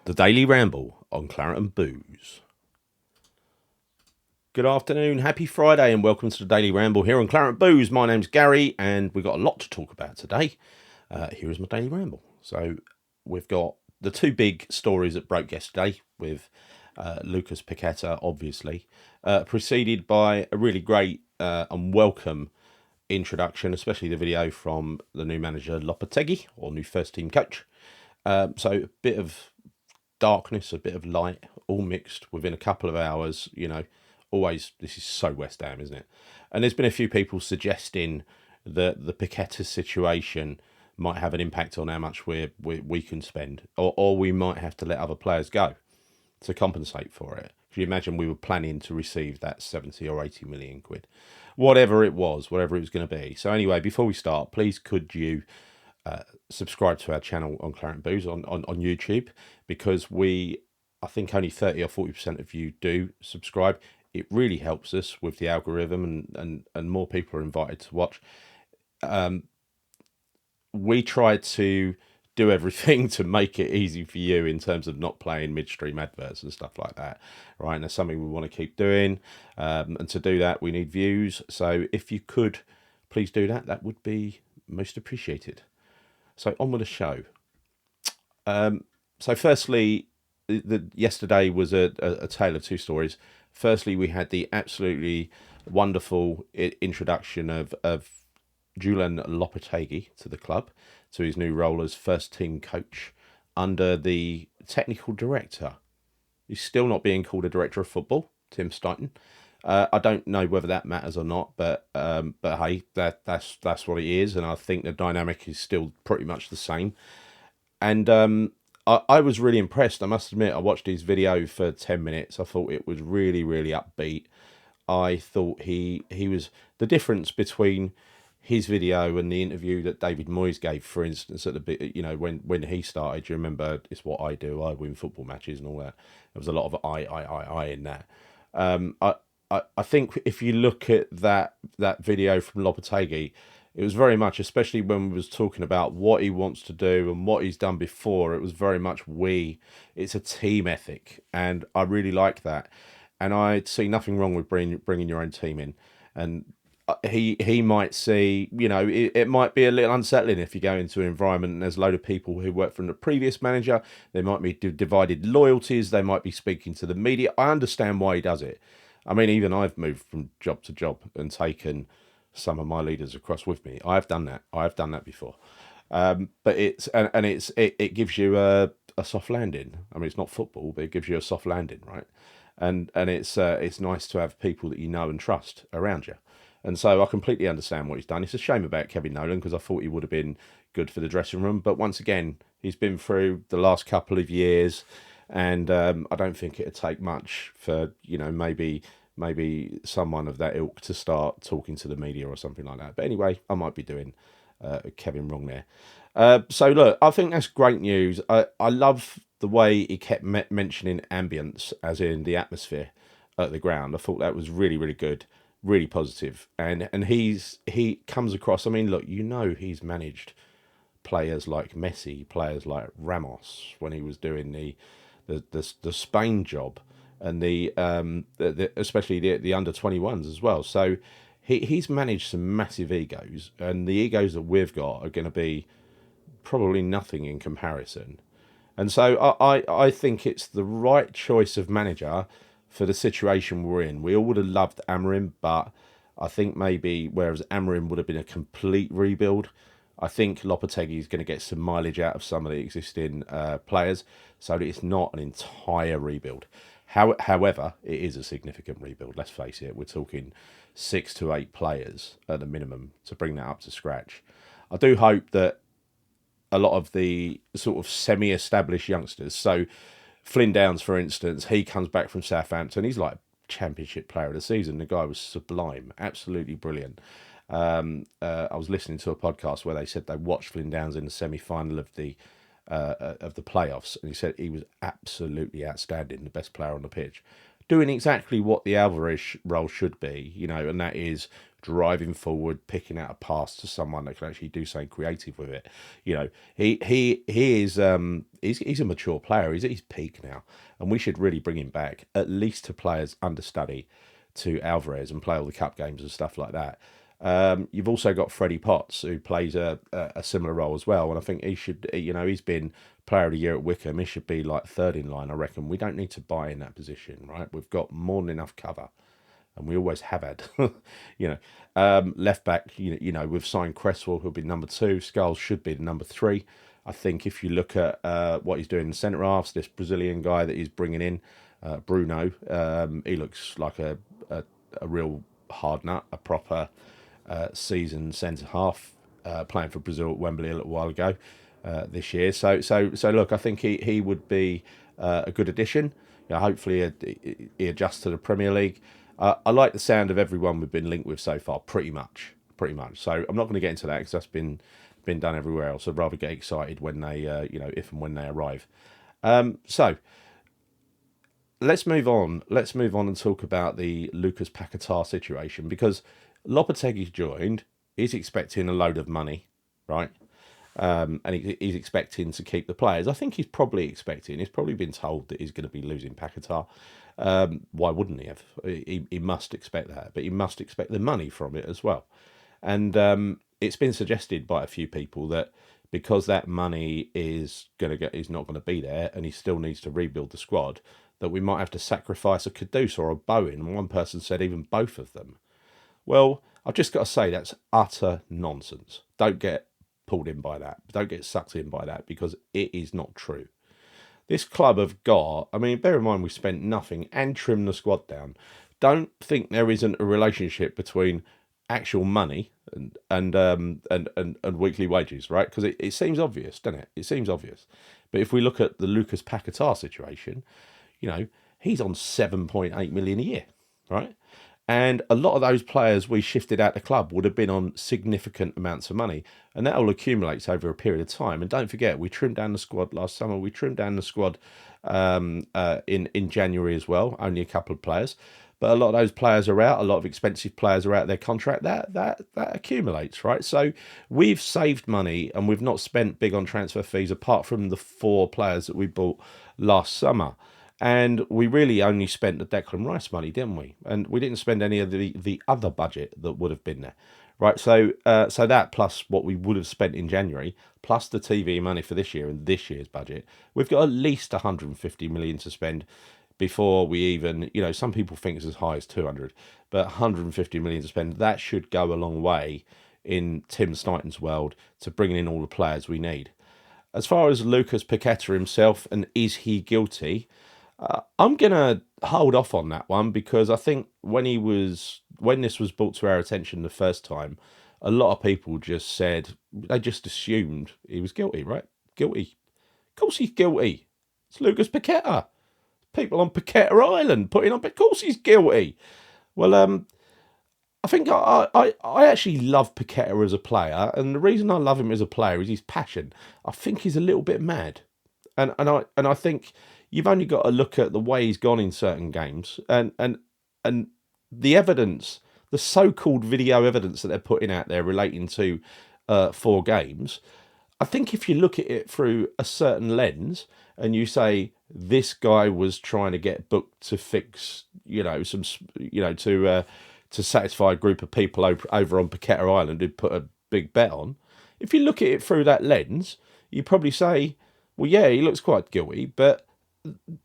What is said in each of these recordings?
The Daily Ramble on Claret and Booze. Good afternoon, happy Friday, and welcome to the Daily Ramble here on Claret and Booze. My name's Gary, and we've got a lot to talk about today. Here is my Daily Ramble. So we've got the two big stories that broke yesterday with Lucas Paqueta, obviously, preceded by a really great and welcome introduction, especially the video from the new manager Lopetegui, or new first team coach. So a bit of darkness, a bit of light, all mixed within a couple of hours. You know, always, this is so West Ham, isn't it? And there's been a few people suggesting that the Paqueta situation might have an impact on how much we can spend, or we might have to let other players go to compensate for it. Can you imagine we were planning to receive that 70 or 80 million quid? Whatever it was going to be. So anyway, before we start, please could you subscribe to our channel on Claret and Booze on YouTube, because I think only 30 or 40% of you do subscribe. It really helps us with the algorithm, and more people are invited to watch. We try to do everything to make it easy for you in terms of not playing midstream adverts and stuff like that, right? And that's something we want to keep doing, and to do that we need views. So if you could please do that, that would be most appreciated. So on with the show. So firstly, yesterday was a tale of two stories. Firstly, we had the absolutely wonderful introduction of Julen Lopetegui to the club, to his new role as first team coach under the technical director. He's still not being called a director of football, Tim Steiten. I don't know whether that matters or not, but hey, that's what it is, and I think the dynamic is still pretty much the same. And I was really impressed. I must admit, I watched his video for 10 minutes. I thought it was really, really upbeat. I thought he was the difference between his video and the interview that David Moyes gave, for instance, at the, you know, when he started. You remember, it's what I do. I win football matches and all that. There was a lot of I in that. I think if you look at that video from Lopetegui, it was very much, especially when we was talking about what he wants to do and what he's done before, it was very much it's a team ethic, and I really like that. And I see nothing wrong with bringing your own team in. And he might see, you know, it might be a little unsettling if you go into an environment and there's a load of people who work from the previous manager. There might be divided loyalties. They might be speaking to the media. I understand why he does it. I mean, even I've moved from job to job and taken some of my leaders across with me. I've done that. I've done that before. But it gives you a soft landing. I mean, it's not football, but it gives you a soft landing, right? And it's nice to have people that you know and trust around you. And so I completely understand what he's done. It's a shame about Kevin Nolan, because I thought he would have been good for the dressing room. But once again, he's been through the last couple of years, and I don't think it'd take much for, you know, maybe someone of that ilk to start talking to the media or something like that. But anyway, I might be doing Kevin wrong there. So look, I think that's great news. I love the way he kept mentioning ambience, as in the atmosphere at the ground. I thought that was really, really good, really positive. And he comes across, I mean, look, you know, he's managed players like Messi, players like Ramos when he was doing the Spain job, and the especially the under 21s as well. So he's managed some massive egos, and the egos that we've got are going to be probably nothing in comparison. And so I think it's the right choice of manager for the situation we're in. We all would have loved Amorim, but I think maybe whereas Amorim would have been a complete rebuild, I think Lopetegui is going to get some mileage out of some of the existing players, so that it's not an entire rebuild. However, it is a significant rebuild. Let's face it, we're talking 6 to 8 players at the minimum to bring that up to scratch. I do hope that a lot of the sort of semi-established youngsters, so Flynn Downs, for instance, he comes back from Southampton. He's like Championship Player of the Season. The guy was sublime, absolutely brilliant. I was listening to a podcast where they said they watched Flynn Downs in the semi-final of the playoffs, and he said he was absolutely outstanding, the best player on the pitch. doing exactly what the Alvarez role should be, and that is driving forward, picking out a pass to someone that can actually do something creative with it. He is he's a mature player. He's at his peak now, and we should really bring him back at least to play as understudy to Alvarez and play all the cup games and stuff like that. You've also got Freddie Potts, who plays a similar role as well, and I think he should. He's been Player of the Year at Wickham. He should be like third in line, I reckon. We don't need to buy in that position, right? We've got more than enough cover, and we always have had. Left back, we've signed Cresswell, who'll be number 2. Skulls should be the number 3. I think if you look at what he's doing in the centre halves, this Brazilian guy that he's bringing in, Bruno, he looks like a real hard nut, a proper seasoned centre half, playing for Brazil at Wembley a little while ago this year. So look, I think he would be a good addition. Hopefully he adjusts to the Premier League. I like the sound of everyone we've been linked with so far, pretty much. So I'm not going to get into that because that's been done everywhere else. I'd rather get excited when they, if and when they arrive. So let's move on. Let's move on and talk about the Lucas Paquetá situation, because Lopetegui's joined. He's expecting a load of money, right? And he's expecting to keep the players. I think he's probably been told that he's going to be losing Paquetá. Why wouldn't he have? He must expect that, but he must expect the money from it as well. And it's been suggested by a few people that because that money is not going to be there, and he still needs to rebuild the squad, that we might have to sacrifice a Kudus or a Bowen. And one person said even both of them. Well, I've just got to say that's utter nonsense. Don't get pulled in by that. Don't get sucked in by that, because it is not true. This club have got, bear in mind we spent nothing and trimmed the squad down. Don't think there isn't a relationship between actual money and weekly wages, right? Because it seems obvious, doesn't it? It seems obvious. But if we look at the Lucas Paquetá situation, he's on 7.8 million a year, right? And a lot of those players we shifted out the club would have been on significant amounts of money, and that all accumulates over a period of time. And don't forget, we trimmed down the squad last summer. We trimmed down the squad in January as well, only a couple of players. But a lot of those players are out. A lot of expensive players are out of their contract. That accumulates, right? So we've saved money, and we've not spent big on transfer fees apart from the 4 players that we bought last summer. And we really only spent the Declan Rice money, didn't we? And we didn't spend any of the other budget that would have been there, right? So that plus what we would have spent in January, plus the TV money for this year and this year's budget, we've got at least 150 million to spend before we even, some people think it's as high as 200, but 150 million to spend. That should go a long way in Tim Snighton's world to bringing in all the players we need. As far as Lucas Paqueta himself, and is he guilty? I'm going to hold off on that one, because I think when this was brought to our attention the first time, a lot of people they just assumed he was guilty, right? Guilty. Of course he's guilty. It's Lucas Paqueta. People on Paqueta Island putting up, of course he's guilty. Well, I think I actually love Paqueta as a player, and the reason I love him as a player is his passion. I think he's a little bit mad, and I think you've only got to look at the way he's gone in certain games, and the evidence, the so-called video evidence that they're putting out there relating to 4 games. I think if you look at it through a certain lens and you say this guy was trying to get booked to fix, to satisfy a group of people over on Paqueta Island who'd put a big bet on. If you look at it through that lens, you probably say, well, yeah, he looks quite guilty, but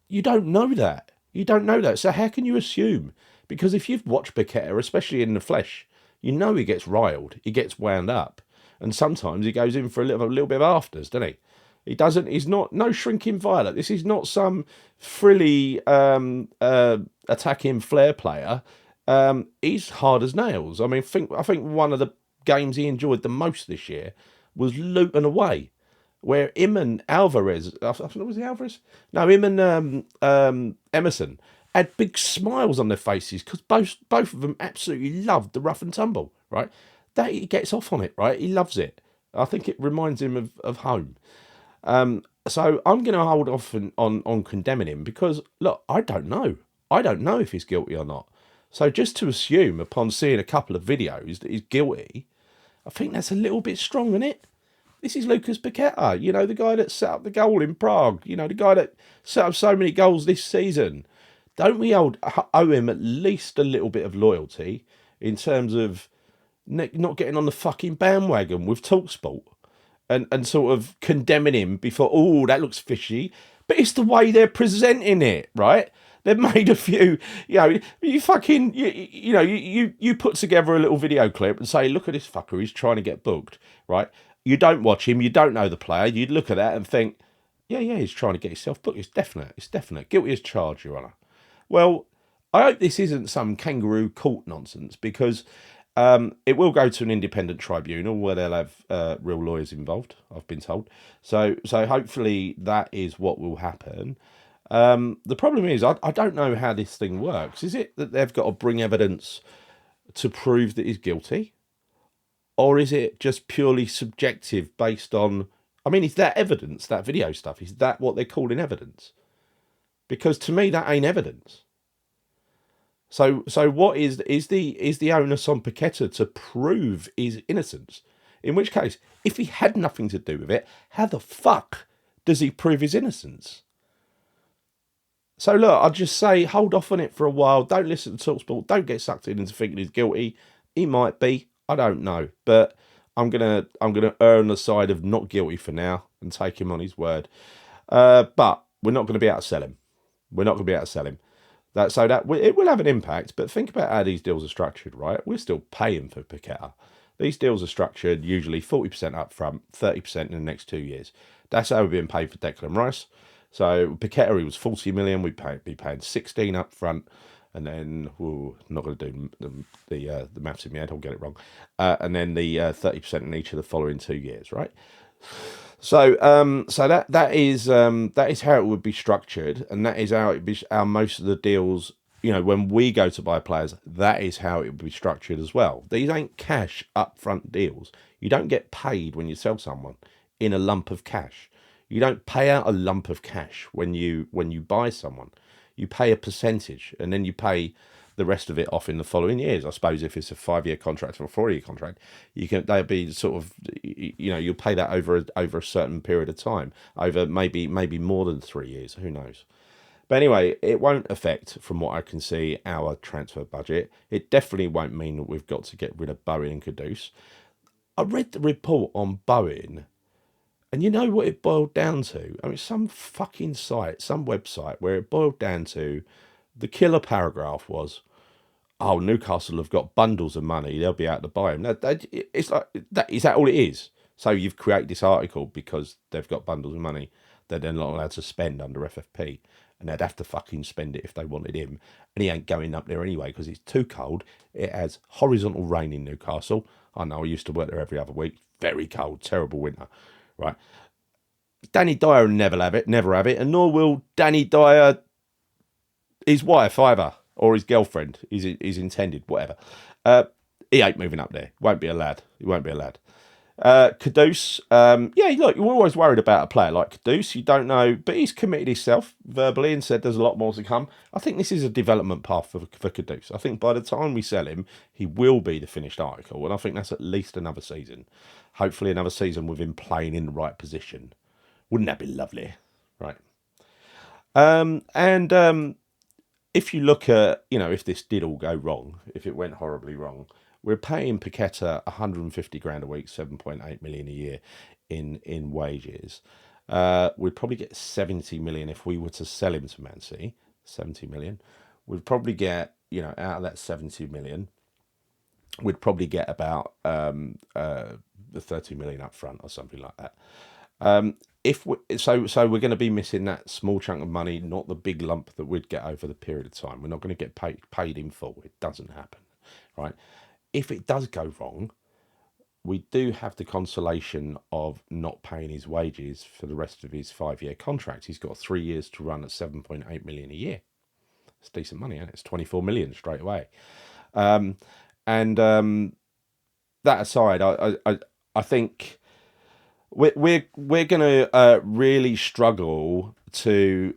you don't know that. You don't know that. So how can you assume? Because if you've watched Paqueta, especially in the flesh, he gets riled, he gets wound up, and sometimes he goes in for a little bit of afters, doesn't he? He's no shrinking violet. This is not some frilly attacking flair player. He's hard as nails. I think one of the games he enjoyed the most this year was Luton away, where him and Alvarez, I thought it was Alvarez? No, him and Emerson had big smiles on their faces, because both of them absolutely loved the rough and tumble, right? That he gets off on it, right? He loves it. I think it reminds him of home. So I'm going to hold off on condemning him, because, look, I don't know. I don't know if he's guilty or not. So just to assume upon seeing a couple of videos that he's guilty, I think that's a little bit strong, isn't it? This is Lucas Paqueta, the guy that set up the goal in Prague, the guy that set up so many goals this season. Don't we owe him at least a little bit of loyalty in terms of not getting on the fucking bandwagon with TalkSport and sort of condemning him before, oh, that looks fishy. But it's the way they're presenting it, right? They've made a few, you fucking, you put together a little video clip and say, look at this fucker, he's trying to get booked, right? You don't watch him, you don't know the player, you'd look at that and think, yeah, he's trying to get himself booked. It's definite. Guilty as charged, Your Honour. Well, I hope this isn't some kangaroo court nonsense, because it will go to an independent tribunal where they'll have real lawyers involved, I've been told. So hopefully that is what will happen. The problem is, I don't know how this thing works. Is it that they've got to bring evidence to prove that he's guilty? Or is it just purely subjective based on... I mean, is that evidence, that video stuff, is that what they're calling evidence? Because to me, that ain't evidence. So what is the onus on Paqueta to prove his innocence? In which case, if he had nothing to do with it, how the fuck does he prove his innocence? So look, I'll just say, hold off on it for a while. Don't listen to TalkSport. Don't get sucked into thinking he's guilty. He might be. I don't know. But I'm gonna err on the side of not guilty for now and take him on his word. But we're not going to be able to sell him. It will have an impact. But think about how these deals are structured, right? We're still paying for Paqueta. These deals are structured usually 40% up front, 30% in the next 2 years. That's how we're being paid for Declan Rice. So Paqueta, he was 40 million. We'd be paying 16 up front, and then not going to do the maths in my head. I'll get it wrong. And then the 30% in each of the following 2 years, right? So that is how it would be structured, and that is how it be how most of the deals. When we go to buy players, that is how it would be structured as well. These ain't cash upfront deals. You don't get paid when you sell someone in a lump of cash. You don't pay out a lump of cash when you buy someone. You pay a percentage, and then you pay the rest of it off in the following years. I suppose if it's a 5-year contract or a 4-year contract, they'll be sort of, you'll pay that over a certain period of time, over maybe more than 3 years. Who knows? But anyway, it won't affect, from what I can see, our transfer budget. It definitely won't mean that we've got to get rid of Bowen and Kudus. I read the report on Bowen, and you know what it boiled down to? I mean, some fucking site, some website, where it boiled down to, the killer paragraph was, oh, Newcastle have got bundles of money, they'll be able to buy them. It's like, is that all it is? So you've created this article because they've got bundles of money that they're not allowed to spend under FFP, and they'd have to fucking spend it if they wanted him, and he ain't going up there anyway because it's too cold. It has horizontal rain in Newcastle. I know, I used to work there every other week. Very cold, terrible winter, right? Danny Dyer will never have it, and nor will Danny Dyer, his wife either, or his girlfriend, his intended, whatever. He ain't moving up there. Won't be allowed. He won't be allowed. Kudus, look, you're always worried about a player like Kudus. You don't know, but he's committed himself verbally and said there's a lot more to come. I think this is a development path for Kudus. I think by the time we sell him, he will be the finished article, and I think that's at least another season. Hopefully another season with him playing in the right position. Wouldn't that be lovely? Right. If you look at, if this did all go wrong, if it went horribly wrong, we're paying Paqueta 150 grand a week, 7.8 million a year in wages. We'd probably get 70 million if we were to sell him to Man City. 70 million. We'd probably get, out of that 70 million, we'd probably get about the 30 million up front or something like that. So we're going to be missing that small chunk of money, not the big lump that we'd get over the period of time. We're not going to get paid in full. It doesn't happen, right? If it does go wrong, we do have the consolation of not paying his wages for the rest of his 5-year contract. He's got 3 years to run at 7.8 million a year. It's decent money, isn't it? It's 24 million straight away. That aside, I think we're going to really struggle to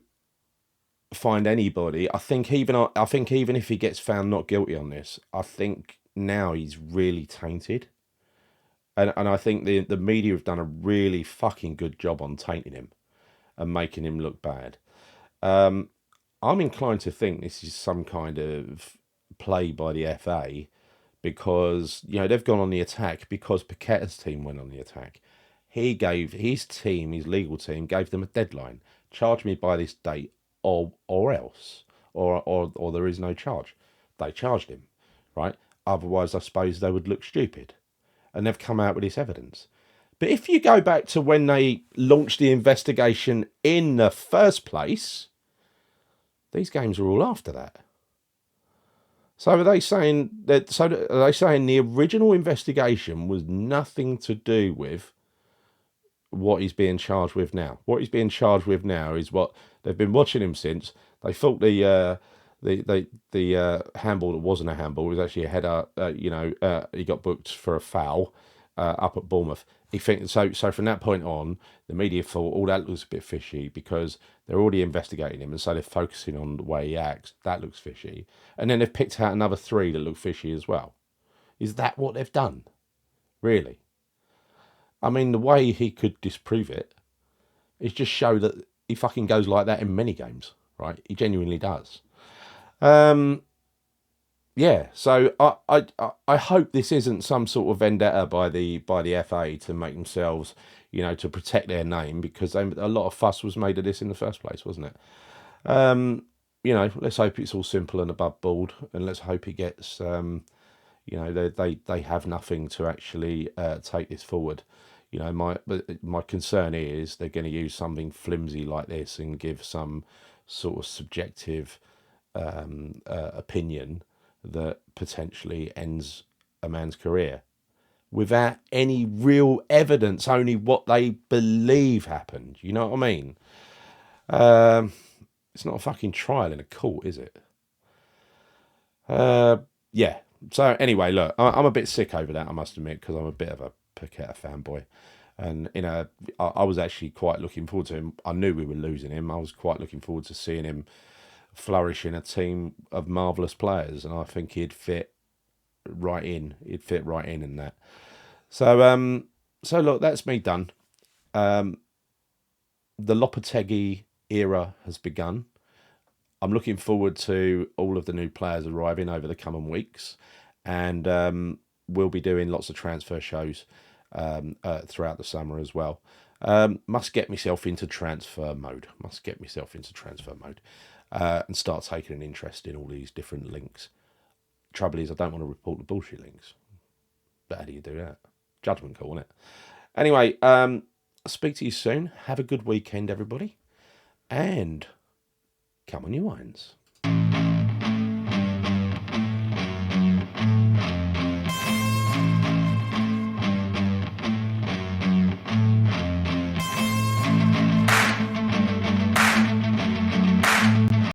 find anybody. I think even if he gets found not guilty on this, I think now he's really tainted. And I think the media have done a really fucking good job on tainting him and making him look bad. I'm inclined to think this is some kind of play by the FA because they've gone on the attack because Paqueta's team went on the attack. He gave his team, his legal team, gave them a deadline. Charge me by this date, or else, or there is no charge. They charged him, right? Otherwise, I suppose they would look stupid, and they've come out with this evidence. But if you go back to when they launched the investigation in the first place, these games are all after that. So are they saying that? So are they saying the original investigation was nothing to do with what he's being charged with now? What he's being charged with now is what they've been watching him since. They thought the handball that wasn't a handball, it was actually a header. He got booked for a foul up at Bournemouth. He thinks so. So from that point on, the media thought, "Oh, that looks a bit fishy," because they're already investigating him, and so they're focusing on the way he acts. That looks fishy, and then they've picked out another three that look fishy as well. Is that what they've done? Really? I mean, the way he could disprove it is just show that he fucking goes like that in many games, right? He genuinely does. Yeah, so I hope this isn't some sort of vendetta by the FA to make themselves, to protect their name, because a lot of fuss was made of this in the first place, wasn't it? Let's hope it's all simple and above board, and let's hope it gets, they have nothing to actually take this forward. My concern is they're going to use something flimsy like this and give some sort of subjective opinion that potentially ends a man's career without any real evidence, only what they believe happened. You know what I mean? It's not a fucking trial in a court, is it? Yeah. So anyway, look, I'm a bit sick over that, I must admit, because I'm a bit of a Paqueta fanboy. And, I was actually quite looking forward to him. I knew we were losing him. I was quite looking forward to seeing him flourish in a team of marvellous players. And I think he'd fit right in. He'd fit right in that. So look, that's me done. The Lopetegui era has begun. I'm looking forward to all of the new players arriving over the coming weeks. And we'll be doing lots of transfer shows throughout the summer as well. Must get myself into transfer mode. And start taking an interest in all these different links. Trouble is, I don't want to report the bullshit links. But how do you do that? Judgment call, isn't it? Anyway, I'll speak to you soon. Have a good weekend, everybody. And come on, you wines.